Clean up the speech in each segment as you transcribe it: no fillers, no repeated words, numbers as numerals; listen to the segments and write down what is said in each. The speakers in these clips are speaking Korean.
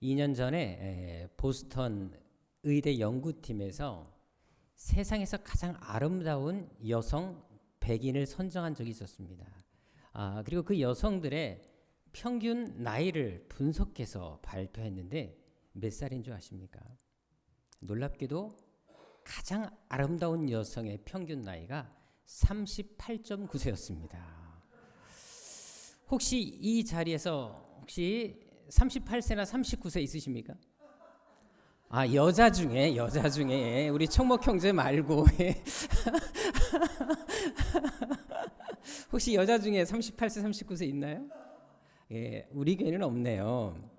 2년 전에 보스턴 의대 연구팀에서 세상에서 가장 아름다운 여성 100인을 선정한 적이 있었습니다. 그리고 그 여성들의 평균 나이를 분석해서 발표했는데 몇 살인 줄 아십니까? 놀랍게도 가장 아름다운 여성의 평균 나이가 38.9세였습니다. 혹시 이 자리에서 혹시 38세나 39세 있으십니까? 여자 중에 우리 청목 형제 말고 혹시 여자 중에 38세, 39세 있나요? 예, 우리 교회는 없네요.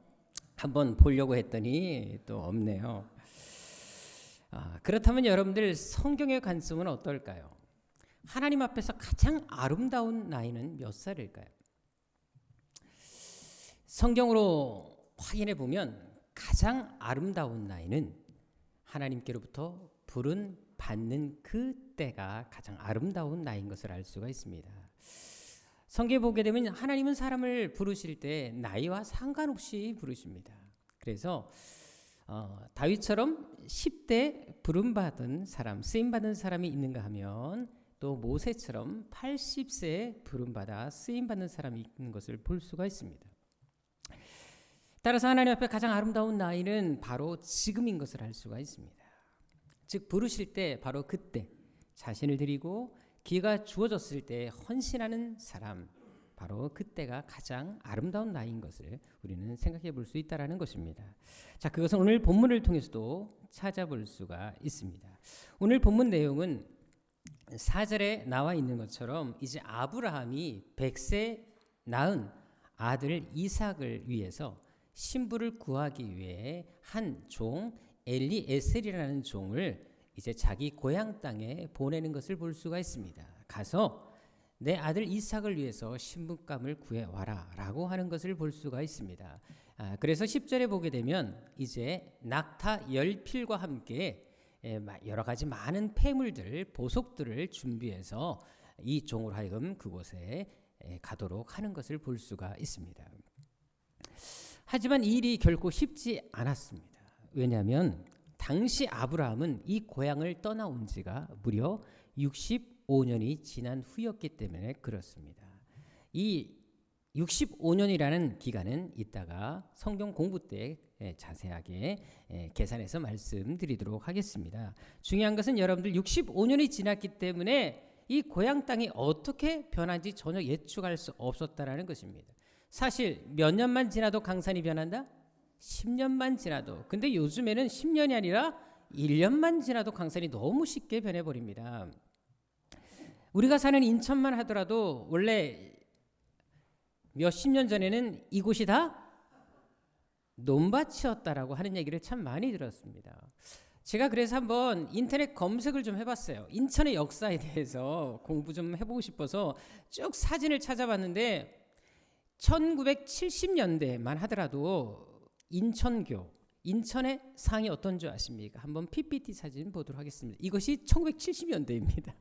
한번 보려고 했더니 또 없네요. 그렇다면 여러분들 성경의 관점은 어떨까요? 하나님 앞에서 가장 아름다운 나이는 몇 살일까요? 성경으로 확인해 보면 가장 아름다운 나이는 하나님께로부터 부름 받는 그 때가 가장 아름다운 나이인 것을 알 수가 있습니다. 성경에 보게 되면 하나님은 사람을 부르실 때 나이와 상관없이 부르십니다. 그래서 다윗처럼 10대 부름받은 사람, 쓰임받은 사람이 있는가 하면 또 모세처럼 80세에 부름받아 쓰임받는 사람이 있는 것을 볼 수가 있습니다. 따라서 하나님 앞에 가장 아름다운 나이는 바로 지금인 것을 알 수가 있습니다. 즉 부르실 때 바로 그때 자신을 드리고 기회가 주어졌을 때 헌신하는 사람, 바로 그때가 가장 아름다운 나이인 것을 우리는 생각해 볼 수 있다는 것입니다. 자, 그것은 오늘 본문을 통해서도 찾아볼 수가 있습니다. 오늘 본문 내용은 4절에 나와 있는 것처럼 이제 아브라함이 100세 낳은 아들 이삭을 위해서 신부를 구하기 위해 한 종 엘리에셀이라는 종을 이제 자기 고향 땅에 보내는 것을 볼 수가 있습니다. 가서 내 아들 이삭을 위해서 신부감을 구해와라 라고 하는 것을 볼 수가 있습니다. 그래서 10절에 보게 되면 이제 낙타 10필과 함께 여러 가지 많은 폐물들, 보석들을 준비해서 이 종으로 하여금 그곳에 가도록 하는 것을 볼 수가 있습니다. 하지만 이 일이 결코 쉽지 않았습니다. 왜냐하면 당시 아브라함은 이 고향을 떠나온 지가 무려 65년이 지난 후였기 때문에 그렇습니다. 이 65년이라는 기간은 이따가 성경 공부 때 자세하게 계산해서 말씀드리도록 하겠습니다. 중요한 것은 여러분들 65년이 지났기 때문에 이 고향 땅이 어떻게 변한지 전혀 예측할 수 없었다라는 것입니다. 사실 몇 년만 지나도 강산이 변한다? 10년만 지나도. 근데 요즘에는 10년이 아니라 1년만 지나도 강산이 너무 쉽게 변해버립니다. 우리가 사는 인천만 하더라도 원래 몇십 년 전에는 이곳이 다 논밭이었다라고 하는 얘기를 참 많이 들었습니다. 제가 그래서 한번 인터넷 검색을 좀 해봤어요. 인천의 역사에 대해서 공부 좀 해보고 싶어서 쭉 사진을 찾아봤는데 1970년대만 하더라도 인천의 상이 어떤 줄 아십니까? 한번 PPT 사진 보도록 하겠습니다. 이것이 1970년대입니다.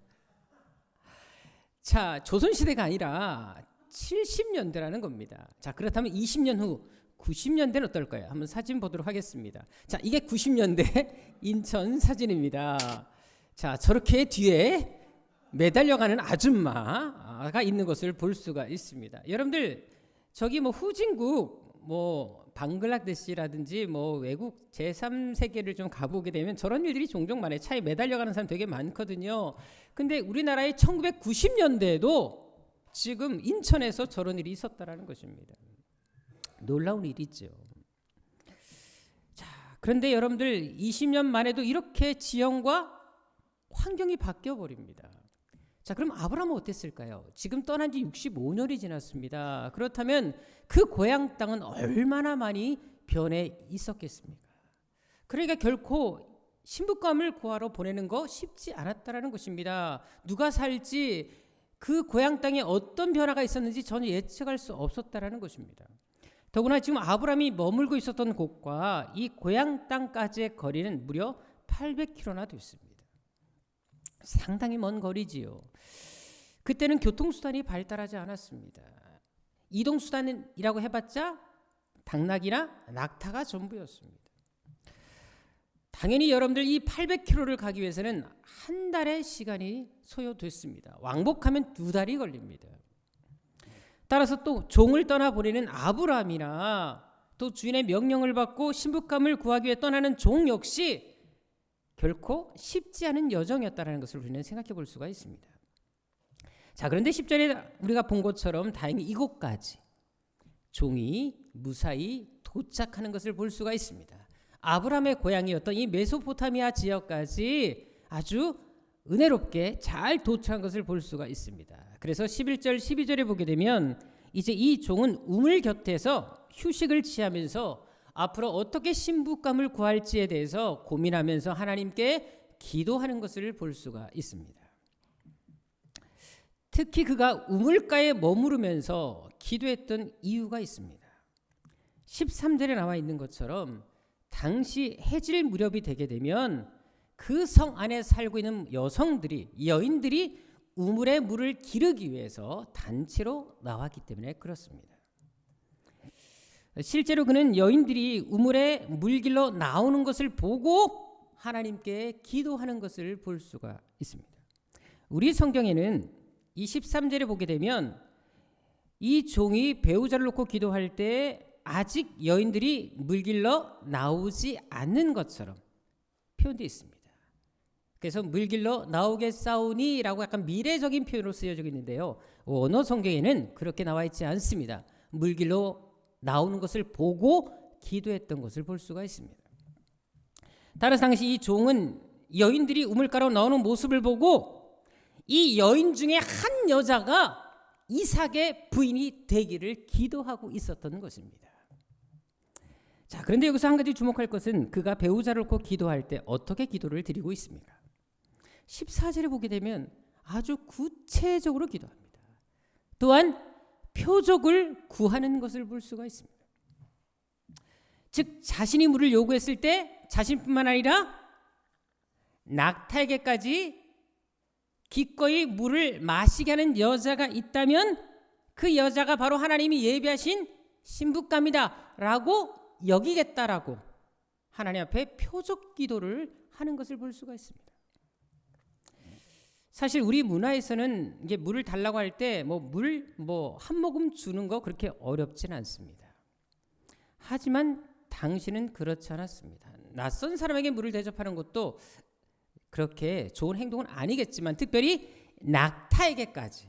자, 조선시대가 아니라 70년대라는 겁니다. 자, 그렇다면 20년 후 90년대는 어떨까요? 한번 사진 보도록 하겠습니다. 자, 이게 90년대 인천 사진입니다. 자, 저렇게 뒤에 매달려가는 아줌마가 있는 것을 볼 수가 있습니다. 여러분들 저기 후진국 방글라데시라든지 외국 제3세계를 좀 가보게 되면 저런 일들이 종종 많아요. 차에 매달려가는 사람 되게 많거든요. 근데 우리나라의 1990년대에도 지금 인천에서 저런 일이 있었다라는 것입니다. 놀라운 일이죠. 자, 그런데 여러분들 20년 만에도 이렇게 지형과 환경이 바뀌어 버립니다. 자, 그럼 아브라함은 어땠을까요? 지금 떠난 지 65년이 지났습니다. 그렇다면 그 고향 땅은 얼마나 많이 변해 있었겠습니까? 그러니까 결코 신부감을 구하러 보내는 거 쉽지 않았다라는 것입니다. 누가 살지 그 고향 땅에 어떤 변화가 있었는지 전혀 예측할 수 없었다라는 것입니다. 더구나 지금 아브라함이 머물고 있었던 곳과 이 고향 땅까지의 거리는 무려 800km나 됐습니다. 상당히 먼 거리지요. 그때는 교통수단이 발달하지 않았습니다. 이동수단이라고 해봤자 당나귀나 낙타가 전부였습니다. 당연히 여러분들 이 800km를 가기 위해서는 한 달의 시간이 소요됐습니다. 왕복하면 2달이 걸립니다. 따라서 또 종을 떠나보내는 아브라함이나 또 주인의 명령을 받고 신부감을 구하기 위해 떠나는 종 역시 결코 쉽지 않은 여정이었다는 것을 우리는 생각해 볼 수가 있습니다. 자, 그런데 10절에 우리가 본 것처럼 다행히 이곳까지 종이 무사히 도착하는 것을 볼 수가 있습니다. 아브라함의 고향이었던 이 메소포타미아 지역까지 아주 은혜롭게 잘 도착한 것을 볼 수가 있습니다. 그래서 11절 12절에 보게 되면 이제 이 종은 우물 곁에서 휴식을 취하면서 앞으로 어떻게 신부감을 구할지에 대해서 고민하면서 하나님께 기도하는 것을 볼 수가 있습니다. 특히 그가 우물가에 머무르면서 기도했던 이유가 있습니다. 13절에 나와 있는 것처럼 당시 해질 무렵이 되게 되면 그 성 안에 살고 있는 여인들이 우물에 물을 기르기 위해서 단체로 나왔기 때문에 그렇습니다. 실제로 그는 여인들이 우물에 물 길러 나오는 것을 보고 하나님께 기도하는 것을 볼 수가 있습니다. 우리 성경에는 23절에 보게 되면 이 종이 배우자를 놓고 기도할 때 아직 여인들이 물 길러 나오지 않는 것처럼 표현되어 있습니다. 그래서 물 길러 나오겠사오니 라고 약간 미래적인 표현으로 쓰여지고 있는데요. 원어 성경에는 그렇게 나와 있지 않습니다. 물 길러 나오는 것을 보고 기도했던 것을 볼 수가 있습니다. 따라서 당시 이 종은 여인들이 우물가로 나오는 모습을 보고 이 여인 중에 한 여자가 이삭의 부인이 되기를 기도하고 있었던 것입니다. 자, 그런데 여기서 한 가지 주목할 것은 그가 배우자를 놓고 기도할 때 어떻게 기도를 드리고 있습니까? 14절에 보게 되면 아주 구체적으로 기도합니다. 또한 표적을 구하는 것을 볼 수가 있습니다. 즉 자신이 물을 요구했을 때 자신뿐만 아니라 낙타에게까지 기꺼이 물을 마시게 하는 여자가 있다면 그 여자가 바로 하나님이 예비하신 신부감이다 라고 여기겠다라고 하나님 앞에 표적 기도를 하는 것을 볼 수가 있습니다. 사실 우리 문화에서는 이게 물을 달라고 할 때 물 한 모금 주는 거 그렇게 어렵진 않습니다. 하지만 당신은 그렇지 않았습니다. 낯선 사람에게 물을 대접하는 것도 그렇게 좋은 행동은 아니겠지만 특별히 낙타에게까지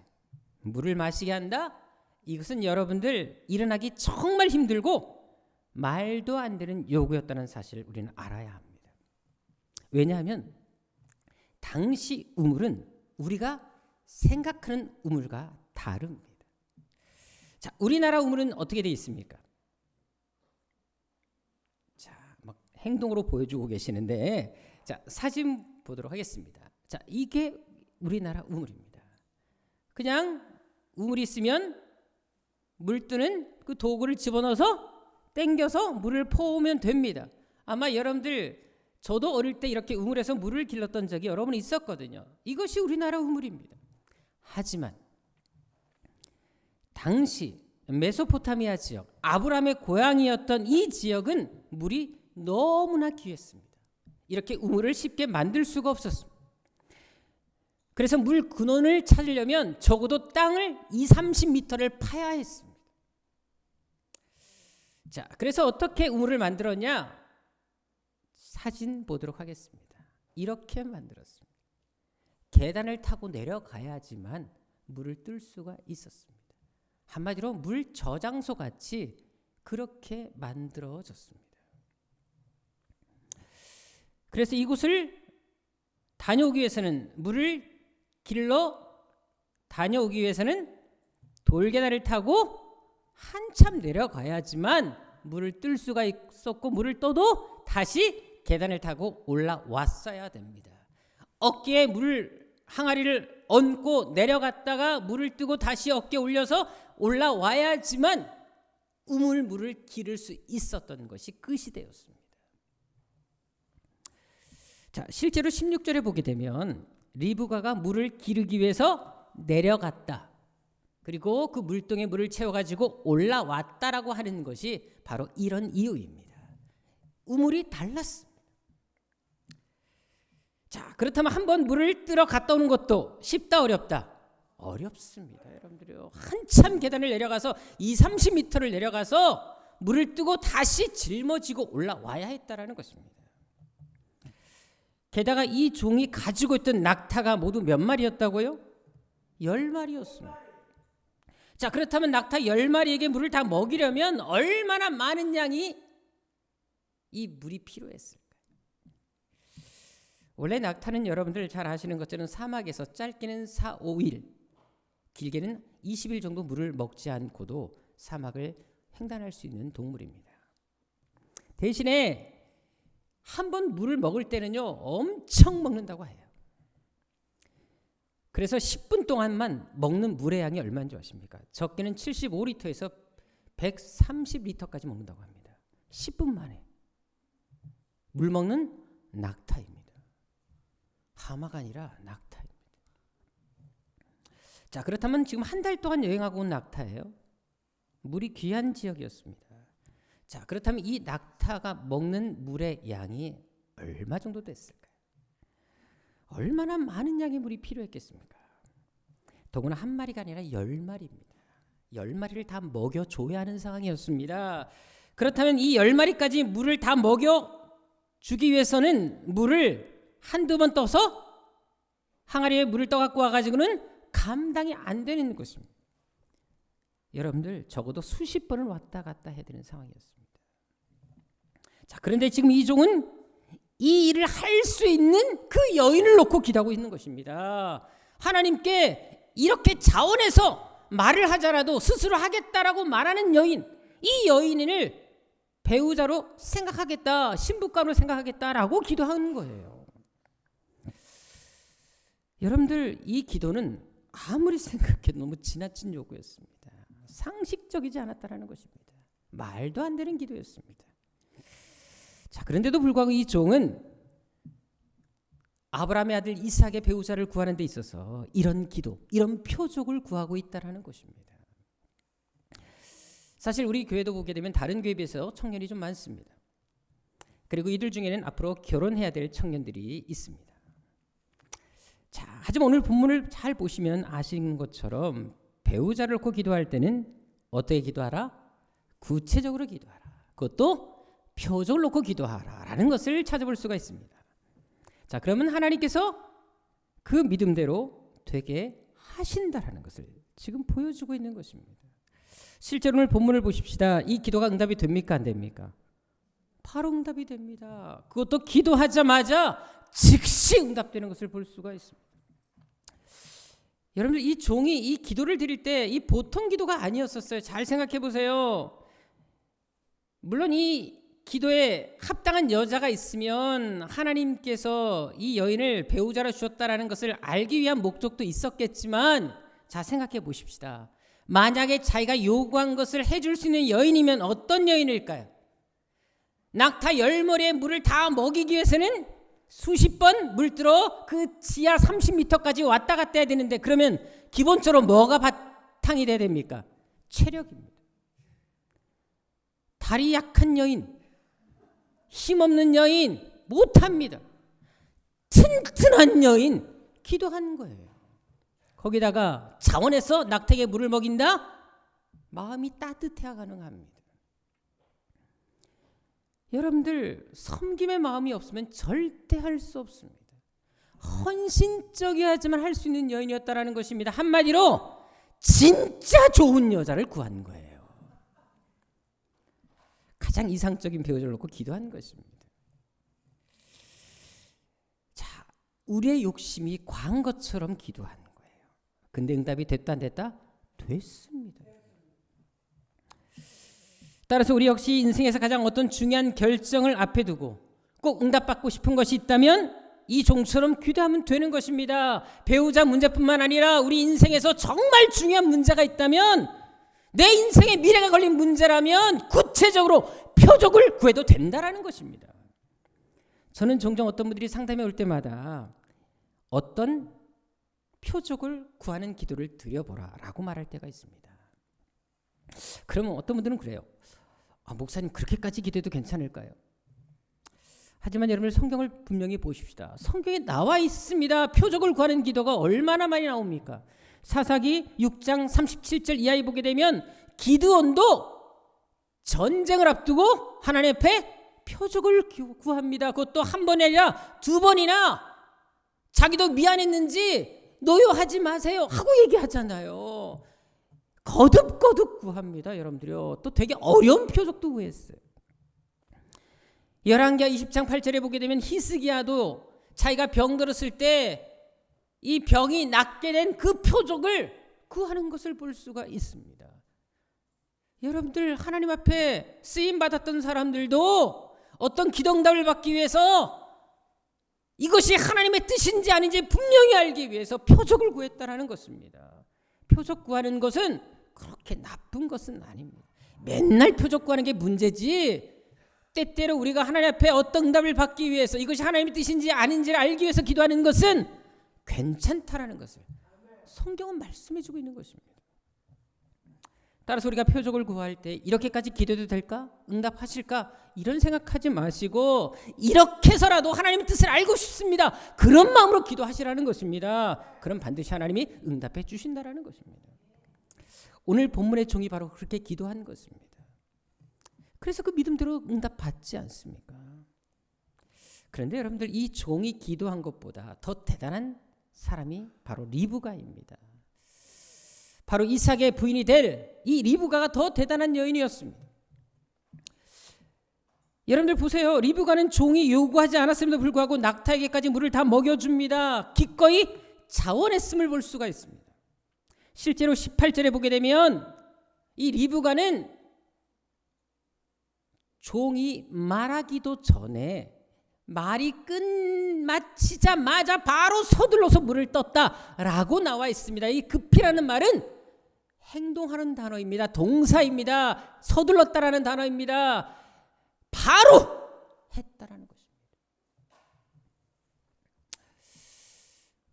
물을 마시게 한다? 이것은 여러분들 일어나기 정말 힘들고 말도 안 되는 요구였다는 사실을 우리는 알아야 합니다. 왜냐하면 당시 우물은 우리가 생각하는 우물과 다릅니다. 자, 우리나라 우물은 어떻게 되어 있습니까? 자, 막 행동으로 보여주고 계시는데, 자, 사진 보도록 하겠습니다. 자, 이게 우리나라 우물입니다. 그냥 우물이 있으면 물 뜨는 그 도구를 집어넣어서 땡겨서 물을 퍼오면 됩니다. 아마 여러분들 저도 어릴 때 이렇게 우물에서 물을 길렀던 적이 여러 번 있었거든요. 이것이 우리나라 우물입니다. 하지만 당시 메소포타미아 지역, 아브라함의 고향이었던 이 지역은 물이 너무나 귀했습니다. 이렇게 우물을 쉽게 만들 수가 없었습니다. 그래서 물 근원을 찾으려면 적어도 땅을 20-30m를 파야 했습니다. 자, 그래서 어떻게 우물을 만들었냐? 사진 보도록 하겠습니다. 이렇게 만들었습니다. 계단을 타고 내려가야지만 물을 뜰 수가 있었습니다. 한마디로 물 저장소 같이 그렇게 만들어졌습니다. 그래서 이곳을 다녀오기 위해서는 물을 길러 다녀오기 위해서는 돌계단을 타고 한참 내려가야지만 물을 뜰 수가 있었고 물을 떠도 다시 계단을 타고 올라왔어야 됩니다. 어깨에 물 항아리를 얹고 내려갔다가 물을 뜨고 다시 어깨 올려서 올라와야지만 우물물을 기를 수 있었던 것이 그 시대였습니다. 자, 실제로 16절에 보게 되면 리브가가 물을 기르기 위해서 내려갔다. 그리고 그 물동에 물을 채워가지고 올라왔다라고 하는 것이 바로 이런 이유입니다. 우물이 달랐습니다. 자, 그렇다면 한번 물을 뜨러 갔다 오는 것도 쉽다 어렵다? 어렵습니다. 여러분들이요. 한참 계단을 내려가서 20-30m를 내려가서 물을 뜨고 다시 짊어지고 올라와야 했다라는 것입니다. 게다가 이 종이 가지고 있던 낙타가 모두 몇 마리였다고요? 10마리였습니다. 자, 그렇다면 낙타 10마리에게 물을 다 먹이려면 얼마나 많은 양이 이 물이 필요했을까요? 원래 낙타는 여러분들 잘 아시는 것처럼 사막에서 짧게는 4-5일, 길게는 20일 정도 물을 먹지 않고도 사막을 횡단할 수 있는 동물입니다. 대신에 한 번 물을 먹을 때는요, 엄청 먹는다고 해요. 그래서 10분 동안만 먹는 물의 양이 얼마인지 아십니까? 적게는 75리터에서 130리터까지 먹는다고 합니다. 10분 만에. 물 먹는 낙타입니다. 하마가 아니라 낙타입니다. 자, 그렇다면 지금 한 달 동안 여행하고 온 낙타예요. 물이 귀한 지역이었습니다. 자, 그렇다면 이 낙타가 먹는 물의 양이 얼마 정도 됐을까요? 얼마나 많은 양의 물이 필요했겠습니까? 더구나 한 마리가 아니라 10마리입니다. 10마리를 다 먹여줘야 하는 상황이었습니다. 그렇다면 이 10마리까지 물을 다 먹여주기 위해서는 물을 한두 번 떠서 항아리에 물을 떠갖고 와가지고는 감당이 안 되는 것입니다. 여러분들 적어도 수십 번을 왔다 갔다 해야 되는 상황이었습니다. 자, 그런데 지금 이 종은 이 일을 할 수 있는 그 여인을 놓고 기도하고 있는 것입니다. 하나님께 이렇게 자원해서 말을 하자라도 스스로 하겠다라고 말하는 여인, 이 여인을 배우자로 생각하겠다, 신부감으로 생각하겠다라고 기도하는 거예요. 여러분들 이 기도는 아무리 생각해도 너무 지나친 요구였습니다. 상식적이지 않았다라는 것입니다. 말도 안 되는 기도였습니다. 자, 그런데도 불구하고 이 종은 아브라함의 아들 이삭의 배우자를 구하는 데 있어서 이런 기도, 이런 표적을 구하고 있다라는 것입니다. 사실 우리 교회도 보게 되면 다른 교회에 비해서 청년이 좀 많습니다. 그리고 이들 중에는 앞으로 결혼해야 될 청년들이 있습니다. 자, 하지만 오늘 본문을 잘 보시면 아시는 것처럼 배우자를 놓고 기도할 때는 어떻게 기도하라? 구체적으로 기도하라. 그것도 표적을 놓고 기도하라 라는 것을 찾아볼 수가 있습니다. 자, 그러면 하나님께서 그 믿음대로 되게 하신다라는 것을 지금 보여주고 있는 것입니다. 실제로 오늘 본문을 보십시다. 이 기도가 응답이 됩니까? 안 됩니까? 바로 응답이 됩니다. 그것도 기도하자마자 즉시 응답되는 것을 볼 수가 있습니다. 여러분들 이 종이 이 기도를 드릴 때 이 보통 기도가 아니었었어요. 잘 생각해 보세요. 물론 이 기도에 합당한 여자가 있으면 하나님께서 이 여인을 배우자로 주셨다라는 것을 알기 위한 목적도 있었겠지만, 자, 생각해 보십시다. 만약에 자기가 요구한 것을 해줄 수 있는 여인이면 어떤 여인일까요? 낙타 10마리의 물을 다 먹이기 위해서는 수십 번 물들어 그 지하 30m까지 왔다 갔다 해야 되는데, 그러면 기본적으로 뭐가 바탕이 돼야 됩니까? 체력입니다. 다리 약한 여인, 힘없는 여인 못합니다. 튼튼한 여인 기도하는 거예요. 거기다가 자원해서 낙타에게 물을 먹인다? 마음이 따뜻해야 가능합니다. 여러분들 섬김의 마음이 없으면 절대 할 수 없습니다. 헌신적이야지만 할 수 있는 여인이었다라는 것입니다. 한마디로 진짜 좋은 여자를 구한 거예요. 가장 이상적인 배우자를 놓고 기도한 것입니다. 자, 우리의 욕심이 과한 것처럼 기도하는 거예요. 근데 응답이 됐다 안 됐다? 됐습니다. 따라서 우리 역시 인생에서 가장 어떤 중요한 결정을 앞에 두고 꼭 응답받고 싶은 것이 있다면 이 종처럼 기도하면 되는 것입니다. 배우자 문제뿐만 아니라 우리 인생에서 정말 중요한 문제가 있다면, 내 인생의 미래가 걸린 문제라면 구체적으로 표적을 구해도 된다라는 것입니다. 저는 종종 어떤 분들이 상담에 올 때마다 어떤 표적을 구하는 기도를 드려보라 라고 말할 때가 있습니다. 그러면 어떤 분들은 그래요. 목사님 그렇게까지 기도해도 괜찮을까요? 하지만 여러분 성경을 분명히 보십시다. 성경에 나와 있습니다. 표적을 구하는 기도가 얼마나 많이 나옵니까? 사사기 6장 37절 이하에 보게 되면 기드온도 전쟁을 앞두고 하나님 앞에 표적을 구합니다. 그것도 한 번이 아니라 두 번이나 자기도 미안했는지 노여하지 마세요 하고 얘기하잖아요. 거듭거듭 구합니다. 여러분들요. 또 되게 어려운 표적도 구했어요. 열왕기하 20장 8절에 보게 되면 히스기야도 자기가 병들었을 때 이 병이 낫게 된 그 표적을 구하는 것을 볼 수가 있습니다. 여러분들 하나님 앞에 쓰임 받았던 사람들도 어떤 기도응답을 받기 위해서 이것이 하나님의 뜻인지 아닌지 분명히 알기 위해서 표적을 구했다라는 것입니다. 표적 구하는 것은 그렇게 나쁜 것은 아닙니다. 맨날 표적 구하는 게 문제지, 때때로 우리가 하나님 앞에 어떤 응답을 받기 위해서 이것이 하나님의 뜻인지 아닌지를 알기 위해서 기도하는 것은 괜찮다라는 것을 성경은 말씀해주고 있는 것입니다. 따라서 우리가 표적을 구할 때 이렇게까지 기도해도 될까? 응답하실까? 이런 생각하지 마시고 이렇게 해서라도 하나님의 뜻을 알고 싶습니다. 그런 마음으로 기도하시라는 것입니다. 그럼 반드시 하나님이 응답해 주신다라는 것입니다. 오늘 본문의 종이 바로 그렇게 기도한 것입니다. 그래서 그 믿음대로 응답 받지 않습니까? 그런데 여러분들 이 종이 기도한 것보다 더 대단한 사람이 바로 리브가입니다. 바로 이삭의 부인이 될 이 리브가가 더 대단한 여인이었습니다. 여러분들 보세요. 리브가는 종이 요구하지 않았음에도 불구하고 낙타에게까지 물을 다 먹여줍니다. 기꺼이 자원했음을 볼 수가 있습니다. 실제로 18절에 보게 되면 이 리브가는 종이 말하기도 전에 말이 끝마치자마자 바로 서둘러서 물을 떴다라고 나와 있습니다. 이 급히라는 말은 행동하는 단어입니다. 동사입니다. 서둘렀다라는 단어입니다. 바로 했다라는 것입니다.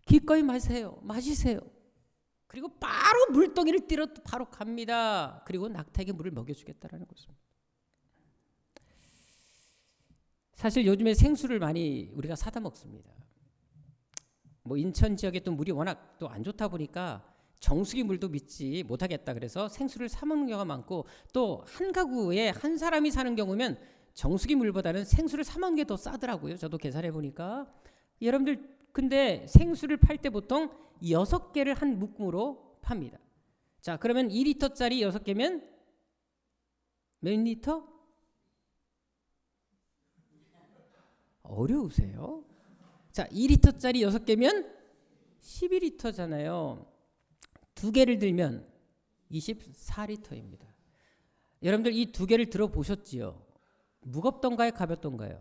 기꺼이 마시세요. 그리고 바로 물동이를 띠러 바로 갑니다. 그리고 낙타에게 물을 먹여주겠다라는 것입니다. 사실 요즘에 생수를 많이 우리가 사다 먹습니다. 뭐 인천 지역에 또 물이 워낙 또 안 좋다 보니까 정수기 물도 믿지 못하겠다 그래서 생수를 사 먹는 경우가 많고, 또 한 가구에 한 사람이 사는 경우면 정수기 물보다는 생수를 사 먹는 게 더 싸더라고요. 저도 계산해 보니까. 여러분들 근데 생수를 팔 때 보통 6개를 한 묶음으로 팝니다. 자, 그러면 2리터짜리 6개면 몇 리터? 어려우세요? 자, 2리터짜리 6개면 12리터잖아요. 2개를 들면 24리터입니다. 여러분들 이 2개를 들어보셨지요? 무겁던가요? 가볍던가요?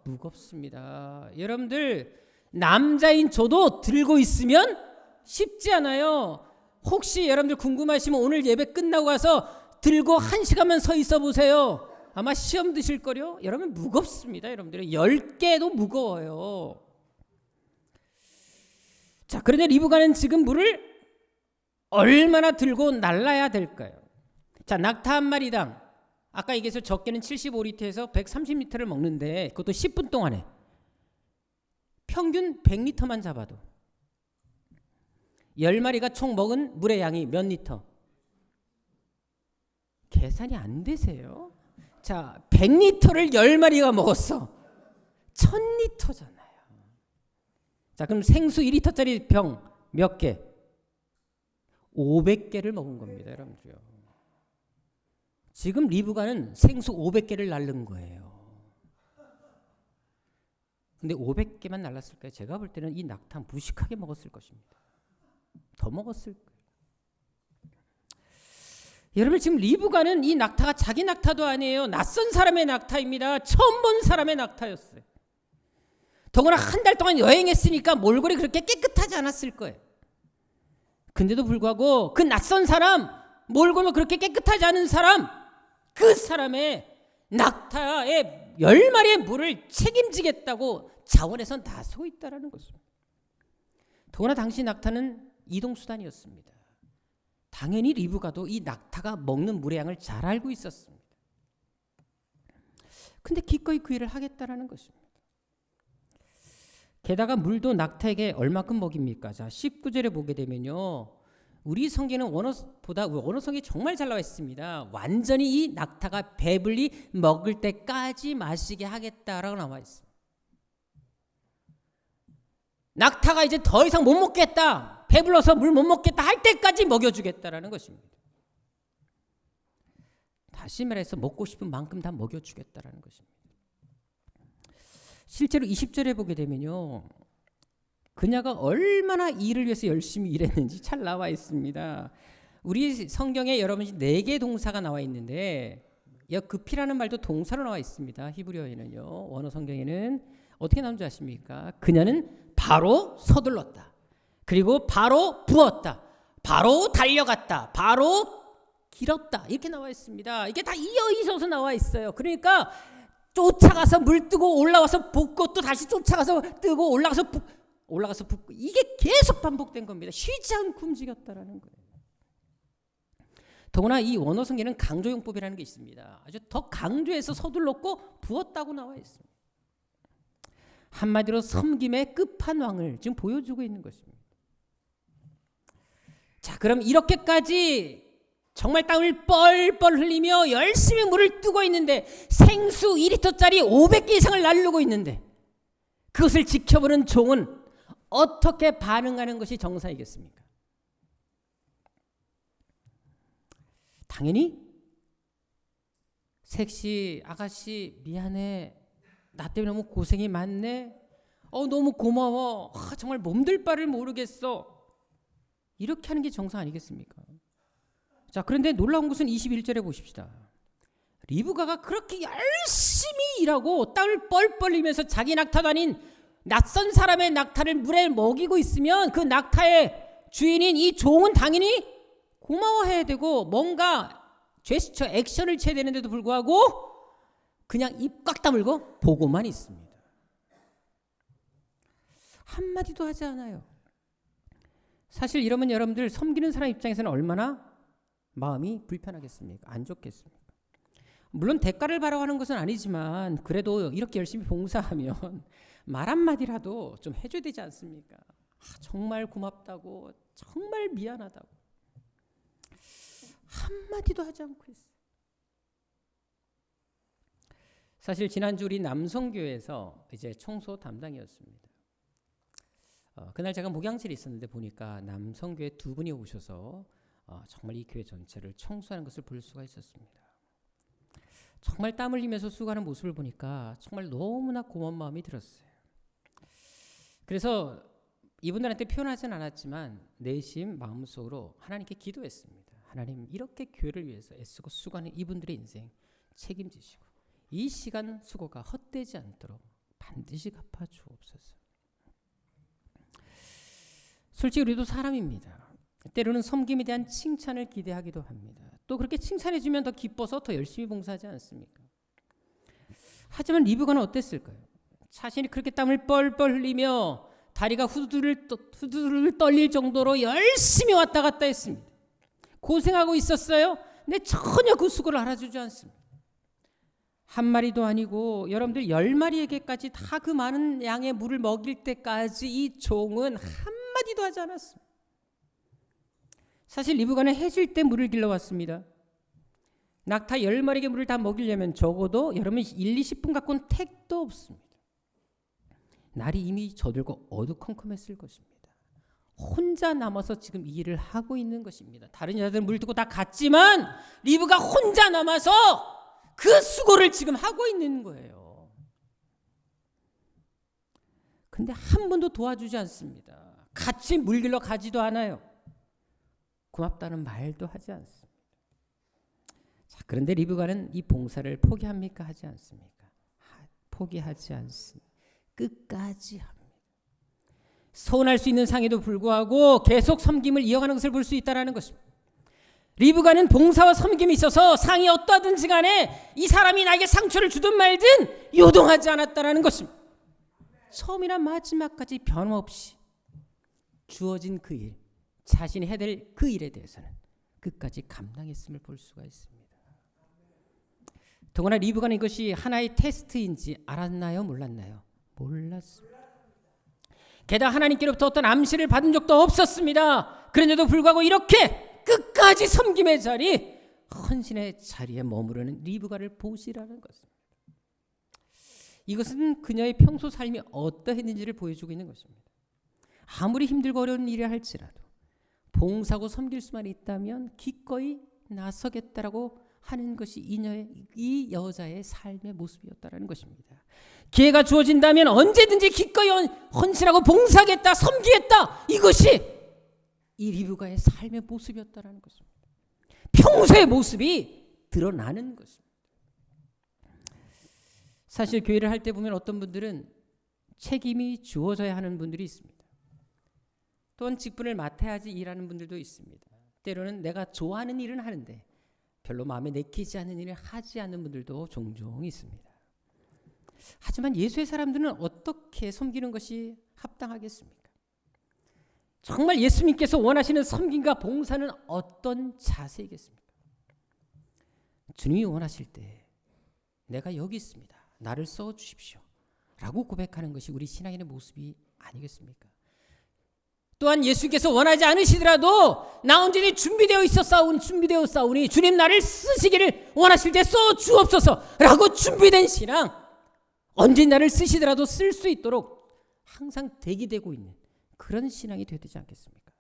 무겁습니다. 여러분들 남자인 저도 들고 있으면 쉽지 않아요. 혹시 여러분들 궁금하시면 오늘 예배 끝나고 가서 들고 1시간만 서 있어 보세요. 아마 시험 드실 거요. 여러분 무겁습니다. 여러분들 10개도 무거워요. 자, 그런데 리브가는 지금 물을 얼마나 들고 날라야 될까요? 자, 낙타 한 마리당 아까 얘기해서 적게는 75리터에서 130리터를 먹는데 그것도 10분 동안에 평균 100리터만 잡아도 10마리가 총 먹은 물의 양이 몇 리터? 계산이 안 되세요? 자, 100리터를 10마리가 먹었어. 1000리터잖아요. 자, 그럼 생수 2리터짜리 병 몇 개? 500개를 먹은 겁니다, 여러분들요. 지금 리브가는 생수 500개를 날른 거예요. 근데 500개만 날랐을까요? 제가 볼 때는 이 낙타 무식하게 먹었을 것입니다. 더 먹었을 거예요. 여러분 지금 리브가는 이 낙타가 자기 낙타도 아니에요. 낯선 사람의 낙타입니다. 처음 본 사람의 낙타였어요. 더구나 한 달 동안 여행했으니까 몰골이 그렇게 깨끗하지 않았을 거예요. 근데도 불구하고 그 낯선 사람, 몰골로 그렇게 깨끗하지 않은 사람, 그 사람의 낙타의 10마리의 물을 책임지겠다고 자원해서 나서고 있다는 것입니다. 더구나 당시 낙타는 이동수단이었습니다. 당연히 리브가도 이 낙타가 먹는 물의 양을 잘 알고 있었습니다. 근데 기꺼이 그 일을 하겠다라는 것입니다. 게다가 물도 낙타에게 얼마큼 먹입니까? 자, 19절에 보게 되면요, 우리 성경은 원어보다 원어 성경이 정말 잘 나와 있습니다. 완전히 이 낙타가 배불리 먹을 때까지 마시게 하겠다라고 나와 있습니다. 낙타가 이제 더 이상 못 먹겠다, 배불러서 물 못 먹겠다 할 때까지 먹여주겠다라는 것입니다. 다시 말해서 먹고 싶은 만큼 다 먹여주겠다라는 것입니다. 실제로 20절에 보게 되면요, 그녀가 얼마나 일을 위해서 열심히 일했는지 잘 나와 있습니다. 우리 성경에 여러분이 4개 동사가 나와 있는데 급히라는 말도 동사로 나와 있습니다. 히브리어에는요, 원어 성경에는 어떻게 나오는지 아십니까? 그녀는 바로 서둘렀다, 그리고 바로 부었다, 바로 달려갔다, 바로 길었다, 이렇게 나와 있습니다. 이게 다 이어 있어서 나와 있어요. 그러니까 쫓아가서 물 뜨고 올라와서 붓고 또 다시 쫓아가서 뜨고 올라가서 붓고 이게 계속 반복된 겁니다. 쉬지 않고 움직였다라는 거예요. 더구나 이 원어 성경에는 강조용법이라는 게 있습니다. 아주 더 강조해서 서둘렀고 부었다고 나와 있습니다. 한마디로 섬김의 끝판왕을 지금 보여주고 있는 것입니다. 자, 그럼 이렇게까지 정말 땀을 뻘뻘 흘리며 열심히 물을 뜨고 있는데 생수 2리터짜리 500개 이상을 나르고 있는데 그것을 지켜보는 종은 어떻게 반응하는 것이 정상이겠습니까? 당연히 섹시 아가씨 미안해, 나 때문에 너무 고생이 많네, 너무 고마워, 정말 몸둘 바를 모르겠어, 이렇게 하는 게 정상 아니겠습니까? 자, 그런데 놀라운 것은 21절에 보십시다. 리브가가 그렇게 열심히 일하고 땀을 뻘뻘 흘리면서 자기 낙타도 아닌 낯선 사람의 낙타를 물에 먹이고 있으면 그 낙타의 주인인 이 종은 당연히 고마워해야 되고 뭔가 제스처, 액션을 취해야 되는데도 불구하고 그냥 입 꽉 다물고 보고만 있습니다. 한마디도 하지 않아요. 사실 이러면 여러분들 섬기는 사람 입장에서는 얼마나 마음이 불편하겠습니까? 안 좋겠습니까? 물론 대가를 바라는 것은 아니지만 그래도 이렇게 열심히 봉사하면 말 한마디라도 좀 해줘야 되지 않습니까? 정말 고맙다고, 정말 미안하다고 한마디도 하지 않고 있어요. 사실 지난주 우리 남성교회에서 이제 청소 담당이었습니다. 그날 제가 목양실에 있었는데 보니까 남성교회 2분이 오셔서 정말 이 교회 전체를 청소하는 것을 볼 수가 있었습니다. 정말 땀 흘리면서 수고하는 모습을 보니까 정말 너무나 고마운 마음이 들었어요. 그래서 이분들한테 표현하진 않았지만 내심 마음속으로 하나님께 기도했습니다. 하나님, 이렇게 교회를 위해서 애쓰고 수고하는 이분들의 인생 책임지시고 이 시간 수고가 헛되지 않도록 반드시 갚아주옵소서. 솔직히 우리도 사람입니다. 때로는 섬김에 대한 칭찬을 기대하기도 합니다. 또 그렇게 칭찬해주면 더 기뻐서 더 열심히 봉사하지 않습니까? 하지만 리브가는 어땠을까요? 자신이 그렇게 땀을 뻘뻘 흘리며 다리가 후두를 떨릴 정도로 열심히 왔다 갔다 했습니다. 고생하고 있었어요. 근데 전혀 그 수고를 알아주지 않습니다. 한 마리도 아니고 여러분들 10마리에게까지 다 그 많은 양의 물을 먹일 때까지 이 종은 한마디도 하지 않았습니다. 사실 리브가는 해질 때 물을 길러왔습니다. 낙타 10마리에게 물을 다 먹이려면 적어도 여러분 1, 20분 갖고는 택도 없습니다. 날이 이미 저들고 어두컴컴했을 것입니다. 혼자 남아서 지금 이 일을 하고 있는 것입니다. 다른 여자들은 물 두고 다 갔지만 리브가 혼자 남아서 그 수고를 지금 하고 있는 거예요. 근데 한 번도 도와주지 않습니다. 같이 물 길러 가지도 않아요. 고맙다는 말도 하지 않습니다. 자, 그런데 리브가는 이 봉사를 포기합니까? 하지 않습니까? 포기하지 않습니다. 끝까지 합니다. 서운할 수 있는 상에도 불구하고 계속 섬김을 이어가는 것을 볼 수 있다는 것입니다. 리브가는 봉사와 섬김이 있어서 상이 어떠하든지 간에 이 사람이 나에게 상처를 주든 말든 요동하지 않았다는 것입니다. 처음이나 마지막까지 변함없이 주어진 그 일, 자신이 해야 될 그 일에 대해서는 끝까지 감당했음을 볼 수가 있습니다. 더구나 리브가는 이것이 하나의 테스트인지 알았나요? 몰랐나요? 몰랐습니다. 게다가 하나님께로부터 어떤 암시를 받은 적도 없었습니다. 그런데도 불구하고 이렇게 끝까지 섬김의 자리, 헌신의 자리에 머무르는 리브가를 보시라는 것입니다. 이것은 그녀의 평소 삶이 어떠했는지를 보여주고 있는 것입니다. 아무리 힘들고 어려운 일을 할지라도 봉사하고 섬길 수만 있다면 기꺼이 나서겠다라고 하는 것이 이 여자의 삶의 모습이었다라는 것입니다. 기회가 주어진다면 언제든지 기꺼이 헌신하고 봉사하겠다, 섬기겠다. 이것이 이 리브가의 삶의 모습이었다라는 것입니다. 평소의 모습이 드러나는 것입니다. 사실 교회를 할 때 보면 어떤 분들은 책임이 주어져야 하는 분들이 있습니다. 또한 직분을 맡아야지 일하는 분들도 있습니다. 때로는 내가 좋아하는 일은 하는데 별로 마음에 내키지 않는 일을 하지 않는 분들도 종종 있습니다. 하지만 예수의 사람들은 어떻게 섬기는 것이 합당하겠습니까? 정말 예수님께서 원하시는 섬김과 봉사는 어떤 자세이겠습니까? 주님이 원하실 때 내가 여기 있습니다. 나를 써주십시오. 라고 고백하는 것이 우리 신앙인의 모습이 아니겠습니까? 또한 예수께서 원하지 않으시더라도 나 언제든지 준비되어 싸우니 주님 나를 쓰시기를 원하실 때 써주옵소서라고 준비된 신앙, 언제 나를 쓰시더라도 쓸 수 있도록 항상 대기되고 있는 그런 신앙이 되어야 되지 않겠습니까?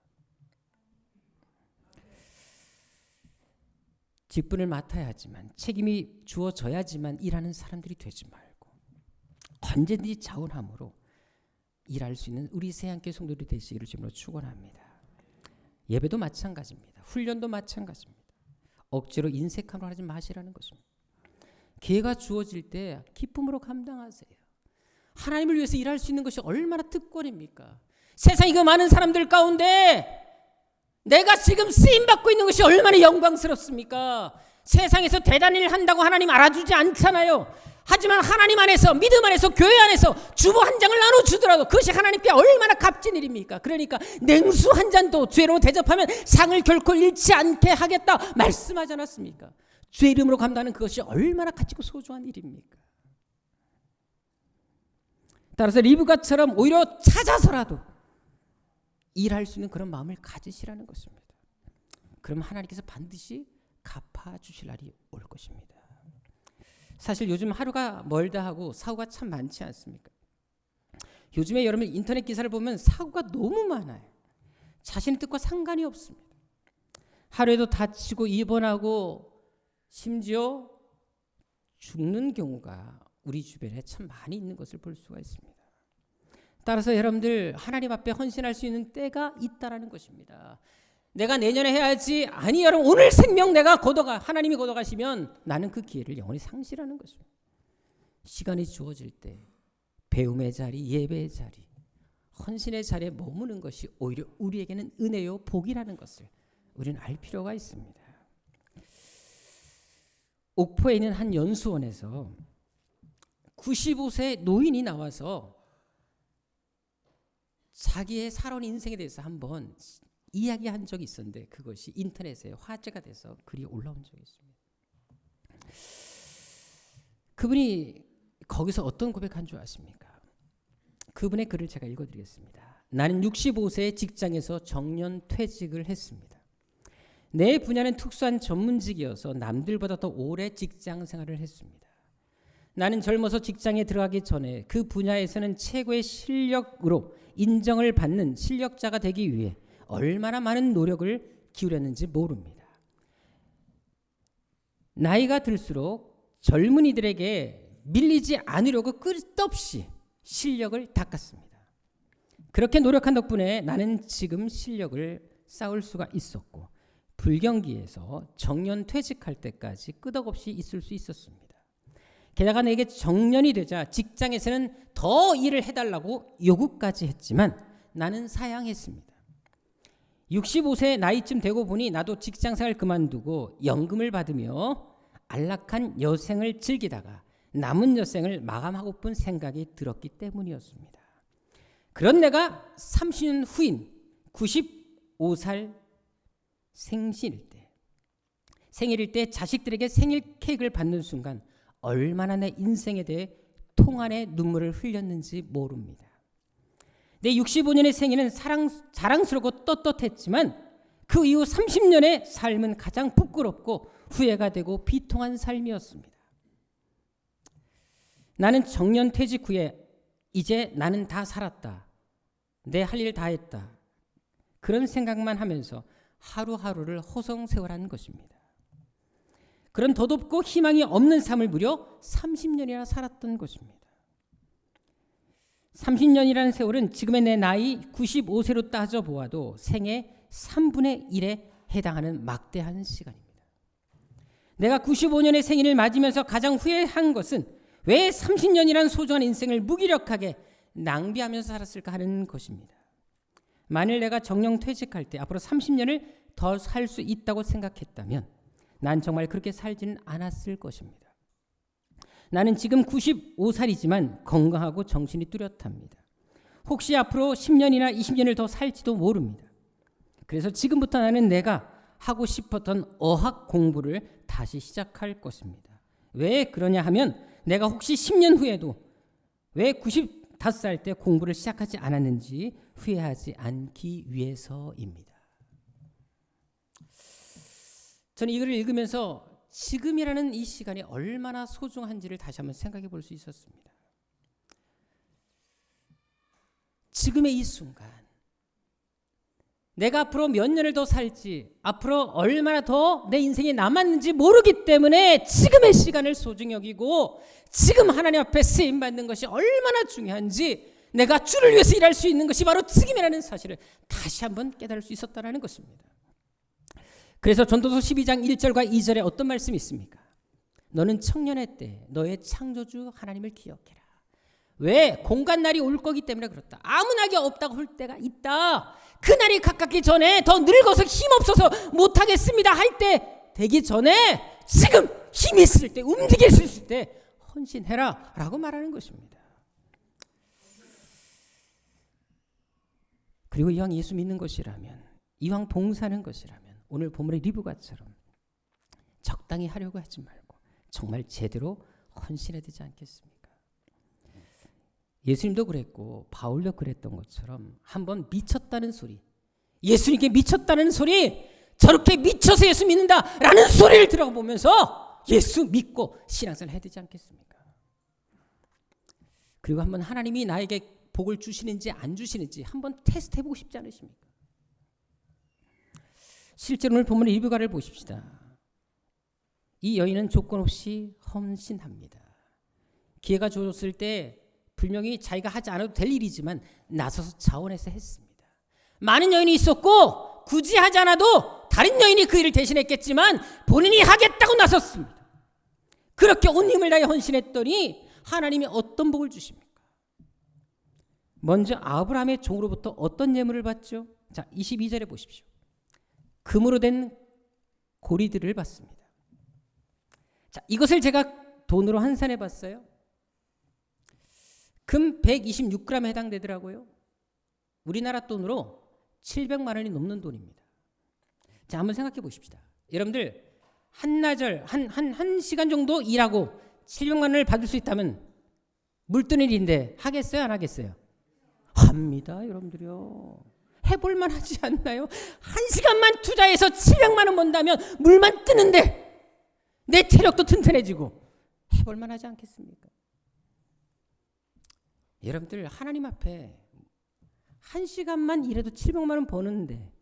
직분을 맡아야 하지만 책임이 주어져야지만 일하는 사람들이 되지 말고 언제든지 자원함으로 일할 수 있는 우리 새함께 성도들이 되시기를 주님으로 축원합니다. 예배도 마찬가지입니다. 훈련도 마찬가지입니다. 억지로 인색함으로 하지 마시라는 것입니다. 기회가 주어질 때 기쁨으로 감당하세요. 하나님을 위해서 일할 수 있는 것이 얼마나 특권입니까? 세상에 그 많은 사람들 가운데 내가 지금 쓰임받고 있는 것이 얼마나 영광스럽습니까? 세상에서 대단한 일을 한다고 하나님 알아주지 않잖아요. 하지만 하나님 안에서, 믿음 안에서, 교회 안에서 주보 한 장을 나눠주더라도 그것이 하나님께 얼마나 값진 일입니까? 그러니까 냉수 한 잔도 죄로 대접하면 상을 결코 잃지 않게 하겠다 말씀하지 않았습니까? 주의 이름으로 감당하는 그것이 얼마나 가치고 소중한 일입니까? 따라서 리브가처럼 오히려 찾아서라도 일할 수 있는 그런 마음을 가지시라는 것입니다. 그럼 하나님께서 반드시 갚아주실 날이 올 것입니다. 사실 요즘 하루가 멀다 하고 사고가 참 많지 않습니까? 요즘에 여러분 인터넷 기사를 보면 사고가 너무 많아요. 자신의 뜻과 상관이 없습니다. 하루에도 다치고 입원하고 심지어 죽는 경우가 우리 주변에 참 많이 있는 것을 볼 수가 있습니다. 따라서 여러분들 하나님 앞에 헌신할 수 있는 때가 있다라는 것입니다. 내가 내년에 해야지. 아니 여러분 오늘 생명 내가 하나님이 걷어가시면 나는 그 기회를 영원히 상실하는 것입니다. 시간이 주어질 때 배움의 자리, 예배의 자리, 헌신의 자리에 머무는 것이 오히려 우리에게는 은혜요 복이라는 것을 우리는 알 필요가 있습니다. 옥포에 있는 한 연수원에서 95세 노인이 나와서 자기의 살아온 인생에 대해서 한번 이야기한 적이 있었는데 그것이 인터넷에 화제가 돼서 글이 올라온 적이 있습니다. 그분이 거기서 어떤 고백한 줄 아십니까? 그분의 글을 제가 읽어드리겠습니다. 나는 65세의 직장에서 정년 퇴직을 했습니다. 내 분야는 특수한 전문직이어서 남들보다 더 오래 직장 생활을 했습니다. 나는 젊어서 직장에 들어가기 전에 그 분야에서는 최고의 실력으로 인정을 받는 실력자가 되기 위해 얼마나 많은 노력을 기울였는지 모릅니다. 나이가 들수록 젊은이들에게 밀리지 않으려고 끝없이 실력을 닦았습니다. 그렇게 노력한 덕분에 나는 지금 실력을 쌓을 수가 있었고 불경기에서 정년 퇴직할 때까지 끄덕없이 있을 수 있었습니다. 게다가 내게 정년이 되자 직장에서는 더 일을 해달라고 요구까지 했지만 나는 사양했습니다. 65세 나이쯤 되고 보니 나도 직장생활 그만두고 연금을 받으며 안락한 여생을 즐기다가 남은 여생을 마감하고픈 생각이 들었기 때문이었습니다. 그런 내가 30년 후인 95살 생신일 때 자식들에게 생일 케이크를 받는 순간 얼마나 내 인생에 대해 통한의 눈물을 흘렸는지 모릅니다. 내 65년의 생일은 자랑스럽고 떳떳했지만 그 이후 30년의 삶은 가장 부끄럽고 후회가 되고 비통한 삶이었습니다. 나는 정년퇴직 후에 이제 나는 다 살았다. 내 할 일 다 했다. 그런 생각만 하면서 하루하루를 허송세월한 것입니다. 그런 덧없고 희망이 없는 삶을 무려 30년이나 살았던 것입니다. 30년이라는 세월은 지금의 내 나이 95세로 따져보아도 생애 3분의 1에 해당하는 막대한 시간입니다. 내가 95년의 생일을 맞으면서 가장 후회한 것은 왜 30년이라는 소중한 인생을 무기력하게 낭비하면서 살았을까 하는 것입니다. 만일 내가 정년퇴직할 때 앞으로 30년을 더 살 수 있다고 생각했다면 난 정말 그렇게 살지는 않았을 것입니다. 나는 지금 95살이지만 건강하고 정신이 뚜렷합니다. 혹시 앞으로 10년이나 20년을 더 살지도 모릅니다. 그래서 지금부터 나는 내가 하고 싶었던 어학 공부를 다시 시작할 것입니다. 왜 그러냐 하면 내가 혹시 10년 후에도 왜 95살 때 공부를 시작하지 않았는지 후회하지 않기 위해서입니다. 저는 이걸 읽으면서 지금이라는 이 시간이 얼마나 소중한지를 다시 한번 생각해 볼 수 있었습니다. 지금의 이 순간 내가 앞으로 몇 년을 더 살지 앞으로 얼마나 더 내 인생이 남았는지 모르기 때문에 지금의 시간을 소중히 여기고 지금 하나님 앞에 쓰임받는 것이 얼마나 중요한지 내가 주를 위해서 일할 수 있는 것이 바로 지금이라는 사실을 다시 한번 깨달을 수 있었다는 것입니다. 그래서 전도서 12장 1절과 2절에 어떤 말씀이 있습니까? 너는 청년의 때 너의 창조주 하나님을 기억해라. 왜? 공간날이 올 거기 때문에 그렇다. 아무나게 없다고 할 때가 있다. 그날이 가깝기 전에 더 늙어서 힘없어서 못하겠습니다 할 때 되기 전에 지금 힘이 있을 때 움직일 수 있을 때 헌신해라 라고 말하는 것입니다. 그리고 이왕 예수 믿는 것이라면 이왕 봉사하는 것이라면 오늘 본문의 리브가처럼 적당히 하려고 하지 말고 정말 제대로 헌신해야 되지 않겠습니까? 예수님도 그랬고 바울도 그랬던 것처럼 한번 미쳤다는 소리, 예수님께 미쳤다는 소리, 저렇게 미쳐서 예수 믿는다라는 소리를 들어보면서 예수 믿고 신앙생활 해야 되지 않겠습니까? 그리고 한번 하나님이 나에게 복을 주시는지 안 주시는지 한번 테스트 해보고 싶지 않으십니까? 실제로 오늘 본문의 리브가를 보십시다. 이 여인은 조건 없이 헌신합니다. 기회가 주어졌을 때 분명히 자기가 하지 않아도 될 일이지만 나서서 자원해서 했습니다. 많은 여인이 있었고 굳이 하지 않아도 다른 여인이 그 일을 대신했겠지만 본인이 하겠다고 나섰습니다. 그렇게 온 힘을 다해 헌신했더니 하나님이 어떤 복을 주십니까? 먼저 아브라함의 종으로부터 어떤 예물을 받죠? 자, 22절에 보십시오. 금으로 된 고리들을 받습니다. 자, 이것을 제가 돈으로 환산해 봤어요. 금 126g에 해당되더라고요. 우리나라 돈으로 700만 원이 넘는 돈입니다. 자, 한번 생각해 보십시다. 여러분들 한나절 한 시간 정도 일하고 700만 원을 받을 수 있다면 물뜬 일인데 하겠어요, 안 하겠어요? 합니다, 여러분들요. 해볼만 하지 않나요? 한 시간만 투자해서 700만 원 번다면 물만 뜨는데 내 체력도 튼튼해지고 해볼만 하지 않겠습니까? 여러분들 하나님 앞에 한 시간만 일해도 700만 원 버는데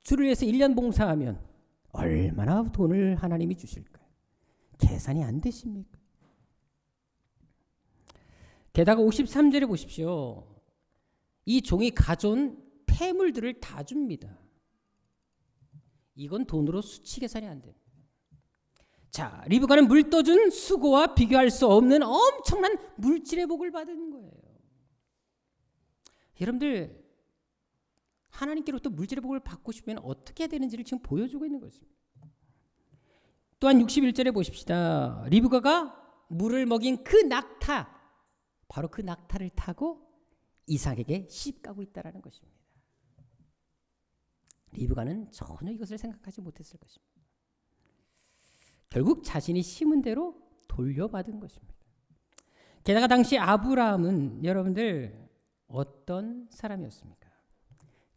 주를 위해서 1년 봉사하면 얼마나 돈을 하나님이 주실까요? 계산이 안 되십니까? 게다가 53절에 보십시오. 이 종이 가져온 폐물들을 다 줍니다. 이건 돈으로 수치 계산이 안 됩니다. 자, 리브가는 물 떠준 수고와 비교할 수 없는 엄청난 물질의 복을 받은 거예요. 여러분들 하나님께로부터 물질의 복을 받고 싶으면 어떻게 해야 되는지를 지금 보여주고 있는 것입니다. 또한 61절에 보십시다. 리브가가 물을 먹인 그 낙타, 바로 그 낙타를 타고 이삭에게 시집가고 있다는 것입니다. 리브가는 전혀 이것을 생각하지 못했을 것입니다. 결국 자신이 심은 대로 돌려받은 것입니다. 게다가 당시 아브라함은 여러분들 어떤 사람이었습니까?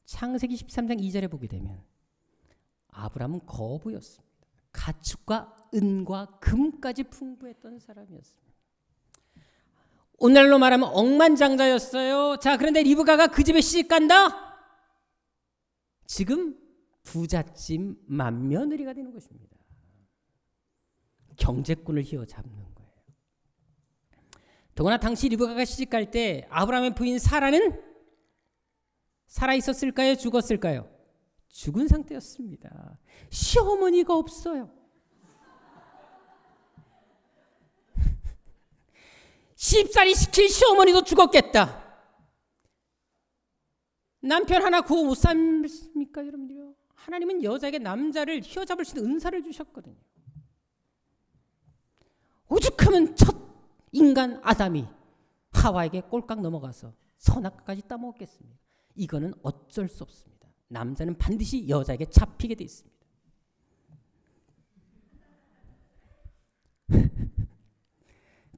창세기 13장 2절에 보게 되면 아브라함은 거부였습니다. 가축과 은과 금까지 풍부했던 사람이었습니다. 오늘날로 말하면 억만장자였어요. 자, 그런데 리브가가 그 집에 시집간다? 지금 부잣집 맏며느리가 되는 것입니다. 경제꾼을 휘어잡는 거예요. 더구나 당시 리브가가 시집갈 때 아브라함의 부인 사라는 살아있었을까요? 죽었을까요? 죽은 상태였습니다. 시어머니가 없어요. 시집살이 시킬 시어머니도 죽었겠다. 남편 하나 구워 못 삽니까 여러분들요? 하나님은 여자에게 남자를 휘어잡을 수 있는 은사를 주셨거든요. 오죽하면 첫 인간 아담이 하와에게 꼴깍 넘어가서 선악과까지 따먹었겠습니까? 이거는 어쩔 수 없습니다. 남자는 반드시 여자에게 잡히게 돼 있습니다.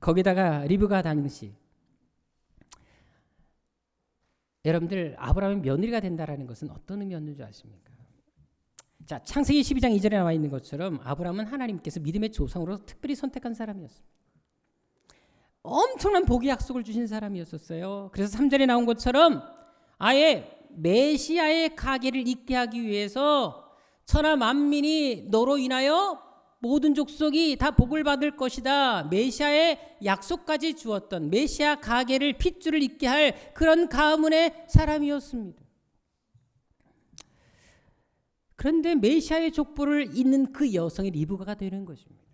거기다가 리브가 당시 여러분들 아브라함의 며느리가 된다라는 것은 어떤 의미였는 줄 아십니까? 자, 창세기 12장 2절에 나와 있는 것처럼 아브라함은 하나님께서 믿음의 조상으로 특별히 선택한 사람이었습니다. 엄청난 복의 약속을 주신 사람이었어요. 그래서 3절에 나온 것처럼 아예 메시아의 가계를 잇게 하기 위해서 천하 만민이 너로 인하여 모든 족속이 다 복을 받을 것이다. 메시아의 약속까지 주었던 메시아 가계를 핏줄을 잇게 할 그런 가문의 사람이었습니다. 그런데 메시아의 족보를 잇는 그 여성이 리브가가 되는 것입니다.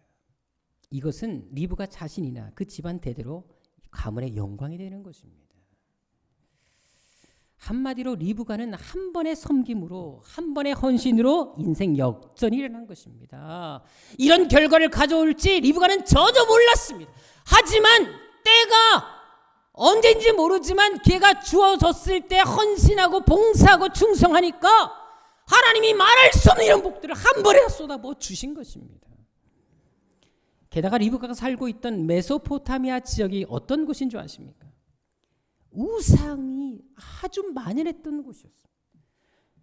이것은 리브가 자신이나 그 집안 대대로 가문의 영광이 되는 것입니다. 한마디로 리브가는 한 번의 섬김으로 한 번의 헌신으로 인생 역전이 일어난 것입니다. 이런 결과를 가져올지 리브가는 전혀 몰랐습니다. 하지만 때가 언제인지 모르지만 걔가 주어졌을 때 헌신하고 봉사하고 충성하니까 하나님이 말할 수 없는 이런 복들을 한 번에 쏟아부어 주신 것입니다. 게다가 리브가가 살고 있던 메소포타미아 지역이 어떤 곳인 줄 아십니까? 우상이 아주 만연했던 곳이었습니다.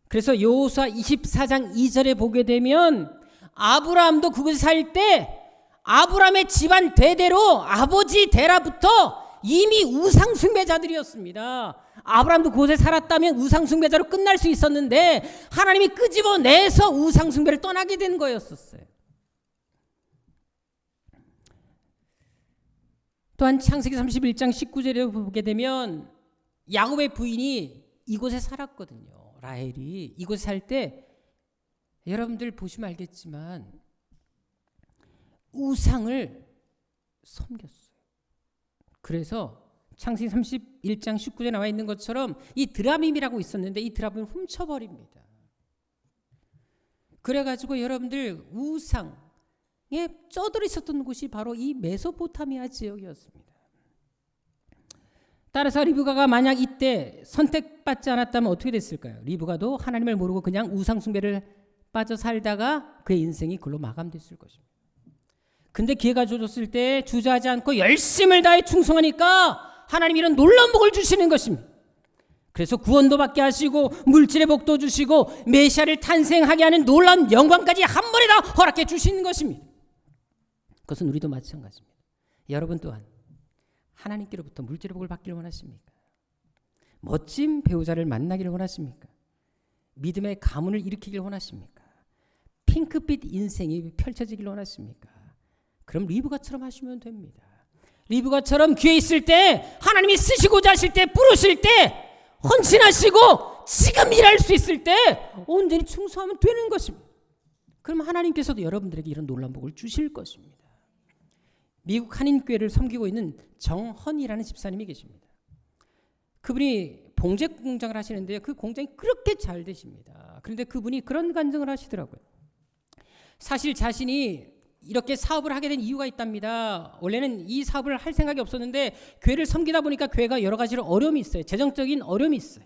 그래서 여호수아 24장 2절에 보게 되면 아브라함도 그곳에 살 때 아브라함의 집안 대대로 아버지 데라부터 이미 우상 숭배자들이었습니다. 아브라함도 그곳에 살았다면 우상 숭배자로 끝날 수 있었는데 하나님이 끄집어내서 우상 숭배를 떠나게 된 거였었어요. 또한 창세기 31장 19절에 보게 되면 야곱의 부인이 이곳에 살았거든요. 라헬이 이곳에 살 때 여러분들 보시면 알겠지만 우상을 섬겼어요. 그래서 창세기 31장 19절에 나와 있는 것처럼 이 드라밈이라고 있었는데 이 드라밈을 훔쳐버립니다. 그래가지고 여러분들 우상 쩌들어 있었던 곳이 바로 이 메소포타미아 지역이었습니다. 따라서 리브가가 만약 이때 선택받지 않았다면 어떻게 됐을까요? 리브가도 하나님을 모르고 그냥 우상 숭배를 빠져 살다가 그의 인생이 그걸로 마감됐을 것입니다. 근데 기회가 주어졌을 때 주저하지 않고 열심을 다해 충성하니까 하나님이 이런 놀라운 복을 주시는 것입니다. 그래서 구원도 받게 하시고 물질의 복도 주시고 메시아를 탄생하게 하는 놀라운 영광까지 한 번에 다 허락해 주시는 것입니다. 그것은 우리도 마찬가지입니다. 여러분 또한 하나님께로부터 물질의 복을 받기를 원하십니까? 멋진 배우자를 만나기를 원하십니까? 믿음의 가문을 일으키기를 원하십니까? 핑크빛 인생이 펼쳐지기를 원하십니까? 그럼 리브가처럼 하시면 됩니다. 리브가처럼 귀에 있을 때 하나님이 쓰시고자 하실 때 부르실 때 헌신하시고 지금 일할 수 있을 때 온전히 충성하면 되는 것입니다. 그럼 하나님께서도 여러분들에게 이런 놀라운 복을 주실 것입니다. 미국 한인교회를 섬기고 있는 정헌이라는 집사님이 계십니다. 그분이 봉제 공장을 하시는데요. 그 공장이 그렇게 잘 되십니다. 그런데 그분이 그런 간증을 하시더라고요. 사실 자신이 이렇게 사업을 하게 된 이유가 있답니다. 원래는 이 사업을 할 생각이 없었는데 교회를 섬기다 보니까 교회가 여러 가지로 어려움이 있어요. 재정적인 어려움이 있어요.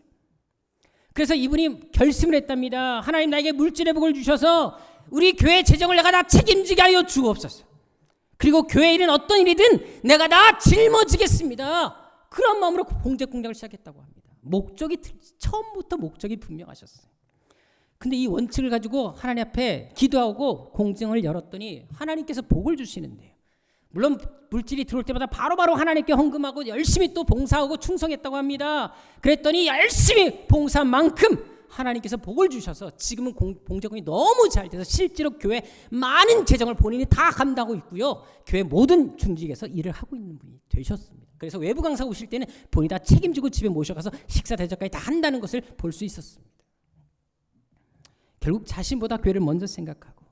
그래서 이분이 결심을 했답니다. 하나님, 나에게 물질의 복을 주셔서 우리 교회 재정을 내가 다 책임지게 하여 주옵소서. 그리고 교회 일은 어떤 일이든 내가 다 짊어지겠습니다. 그런 마음으로 봉제 공작을 시작했다고 합니다. 처음부터 목적이 분명하셨어요. 근데 이 원칙을 가지고 하나님 앞에 기도하고 공증을 열었더니 하나님께서 복을 주시는데요. 물론 물질이 들어올 때마다 바로바로 하나님께 헌금하고 열심히 또 봉사하고 충성했다고 합니다. 그랬더니 열심히 봉사한 만큼 하나님께서 복을 주셔서 지금은 봉제금이 너무 잘 돼서 실제로 교회 많은 재정을 본인이 다 감당하고 있고요. 교회 모든 중직에서 일을 하고 있는 분이 되셨습니다. 그래서 외부 강사 오실 때는 본인이 다 책임지고 집에 모셔가서 식사 대접까지 다 한다는 것을 볼 수 있었습니다. 결국 자신보다 교회를 먼저 생각하고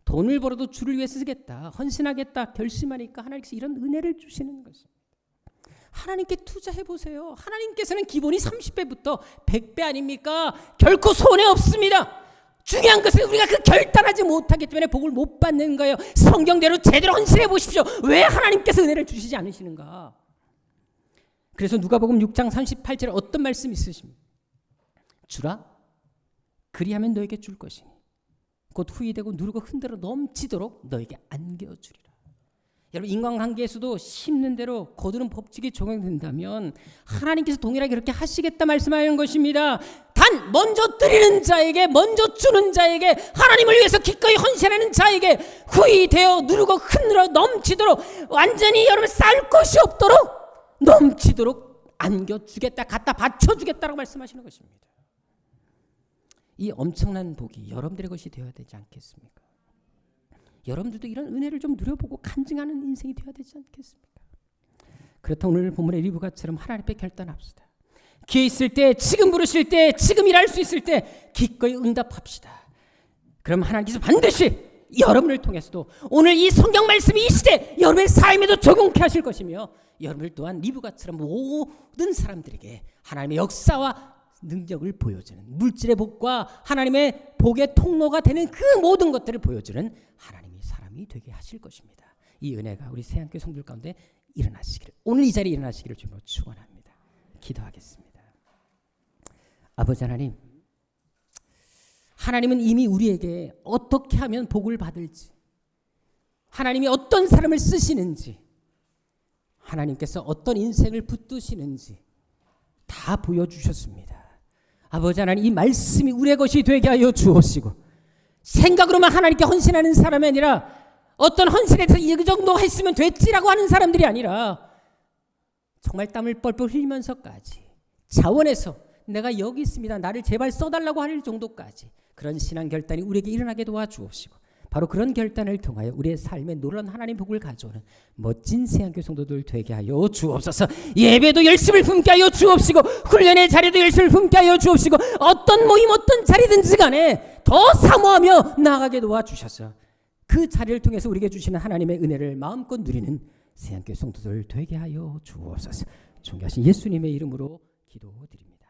돈을 벌어도 주를 위해 쓰겠다, 헌신하겠다 결심하니까 하나님께서 이런 은혜를 주시는 것입니다. 하나님께 투자해 보세요. 하나님께서는 기본이 30배부터 100배 아닙니까? 결코 손해 없습니다. 중요한 것은 우리가 그 결단하지 못하기 때문에 복을 못 받는 거예요. 성경대로 제대로 헌신해 보십시오. 왜 하나님께서 은혜를 주시지 않으시는가? 그래서 누가복음 6장 38절에 어떤 말씀이 있으십니까? 주라, 그리하면 너에게 줄 것이니 곧 후이되고 누르고 흔들어 넘치도록 너에게 안겨주리라. 여러분, 인간관계에서도 심는 대로 거두는 법칙이 적용된다면 하나님께서 동일하게 그렇게 하시겠다 말씀하는 것입니다. 단 먼저 드리는 자에게, 먼저 주는 자에게, 하나님을 위해서 기꺼이 헌신하는 자에게 후이되어 누르고 흔들어 넘치도록, 완전히 여러분 쌓을 것이 없도록 넘치도록 안겨주겠다, 갖다 바쳐주겠다라고 말씀하시는 것입니다. 이 엄청난 복이 여러분들의 것이 되어야 되지 않겠습니까? 여러분들도 이런 은혜를 좀 누려보고 간증하는 인생이 되어야 되지 않겠습니까? 그렇다면 오늘 본문의 리브가처럼 하나님 앞에 결단합시다. 기회 있을 때, 지금 부르실 때, 지금 일할 수 있을 때 기꺼이 응답합시다. 그럼 하나님께서 반드시 여러분을 통해서도 오늘 이 성경 말씀이 이 시대 여러분의 삶에도 적용케 하실 것이며, 여러분들 또한 리브가처럼 모든 사람들에게 하나님의 역사와 능력을 보여주는, 물질의 복과 하나님의 복의 통로가 되는 그 모든 것들을 보여주는 하나님의 사람이 되게 하실 것입니다. 이 은혜가 우리 새한교회 성도들 가운데 일어나시기를, 오늘 이 자리에 일어나시기를 주로 축원합니다. 기도하겠습니다. 아버지 하나님, 하나님은 이미 우리에게 어떻게 하면 복을 받을지, 하나님이 어떤 사람을 쓰시는지, 하나님께서 어떤 인생을 붙드시는지 다 보여주셨습니다. 아버지 하나님, 이 말씀이 우리의 것이 되게 하여 주옵시고, 생각으로만 하나님께 헌신하는 사람이 아니라 어떤 헌신에 대해서 이 정도 했으면 됐지라고 하는 사람들이 아니라 정말 땀을 뻘뻘 흘리면서까지 자원해서 내가 여기 있습니다, 나를 제발 써달라고 할 정도까지 그런 신앙 결단이 우리에게 일어나게 도와주옵시고, 바로 그런 결단을 통하여 우리의 삶에 놀라운 하나님 복을 가져오는 멋진 새한교회 성도들 되게 하여 주옵소서. 예배도 열심을 품게 하여 주옵시고, 훈련의 자리도 열심을 품게 하여 주옵시고, 어떤 모임 어떤 자리든지 간에 더 사모하며 나아가게 도와주셔서 그 자리를 통해서 우리에게 주시는 하나님의 은혜를 마음껏 누리는 새한교회 성도들 되게 하여 주옵소서. 존귀하신 예수님의 이름으로 기도드립니다.